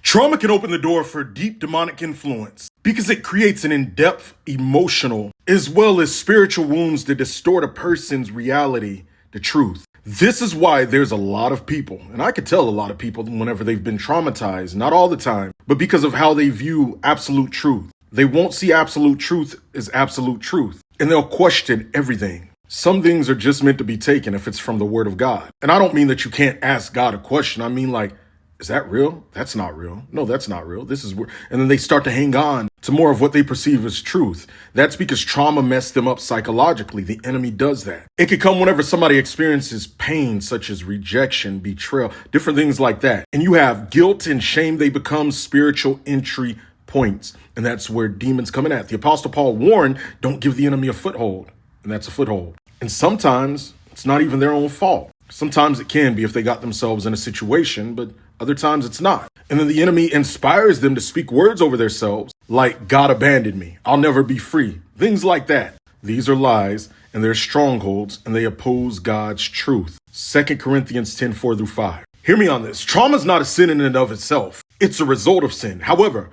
Trauma can open the door for deep demonic influence because it creates an in-depth emotional as well as spiritual wounds that distort a person's reality, the truth. This is why there's a lot of people, and I could tell a lot of people whenever they've been traumatized, not all the time, but because of how they view absolute truth. They won't see absolute truth as absolute truth, and they'll question everything. Some things are just meant to be taken if it's from the word of God. And I don't mean that you can't ask God a question. I mean like, is that real? That's not real. No, that's not real. This is real. And then they start to hang on to more of what they perceive as truth. That's because trauma messed them up psychologically. The enemy does that. It could come whenever somebody experiences pain, such as rejection, betrayal, different things like that. And you have guilt and shame. They become spiritual entry points. And that's where demons come in at. The Apostle Paul warned, don't give the enemy a foothold. And that's a foothold. And sometimes it's not even their own fault. Sometimes it can be if they got themselves in a situation, but other times it's not. And then the enemy inspires them to speak words over themselves like, God abandoned me. I'll never be free. Things like that. These are lies and they're strongholds and they oppose God's truth. 2 Corinthians 10:4-5. Hear me on this. Trauma is not a sin in and of itself. It's a result of sin. However,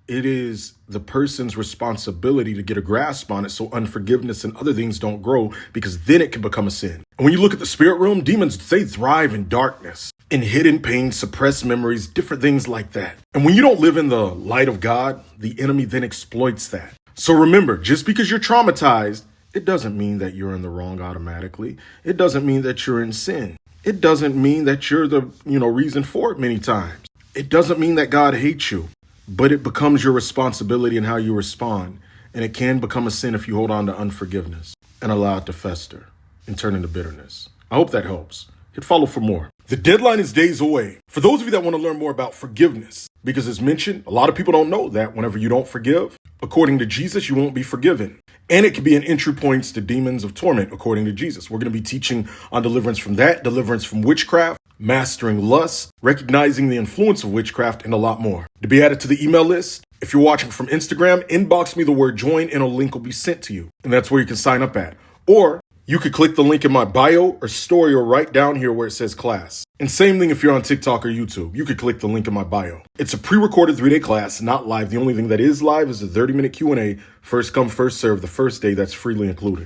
it is the person's responsibility to get a grasp on it so unforgiveness and other things don't grow, because then it can become a sin. And when you look at the spirit realm, demons, they thrive in darkness, in hidden pain, suppressed memories, different things like that. And when you don't live in the light of God, the enemy then exploits that. So remember, just because you're traumatized, it doesn't mean that you're in the wrong automatically. It doesn't mean that you're in sin. It doesn't mean that you're the, reason for it many times. It doesn't mean that God hates you. But it becomes your responsibility in how you respond. And it can become a sin if you hold on to unforgiveness and allow it to fester and turn into bitterness. I hope that helps. Hit follow for more. The deadline is days away. For those of you that want to learn more about forgiveness, because as mentioned, a lot of people don't know that whenever you don't forgive, according to Jesus, you won't be forgiven. And it can be an entry points to demons of torment, according to Jesus. We're going to be teaching on deliverance from that, deliverance from witchcraft, mastering lust, recognizing the influence of witchcraft, and a lot more. To be added to the email list, if you're watching from Instagram, inbox me the word join and a link will be sent to you. And that's where you can sign up at. Or you could click the link in my bio or story or right down here where it says class. And same thing if you're on TikTok or YouTube. You could click the link in my bio. It's a pre-recorded 3-day class, not live. The only thing that is live is a 30-minute Q&A. First come, first serve. The first day, that's freely included.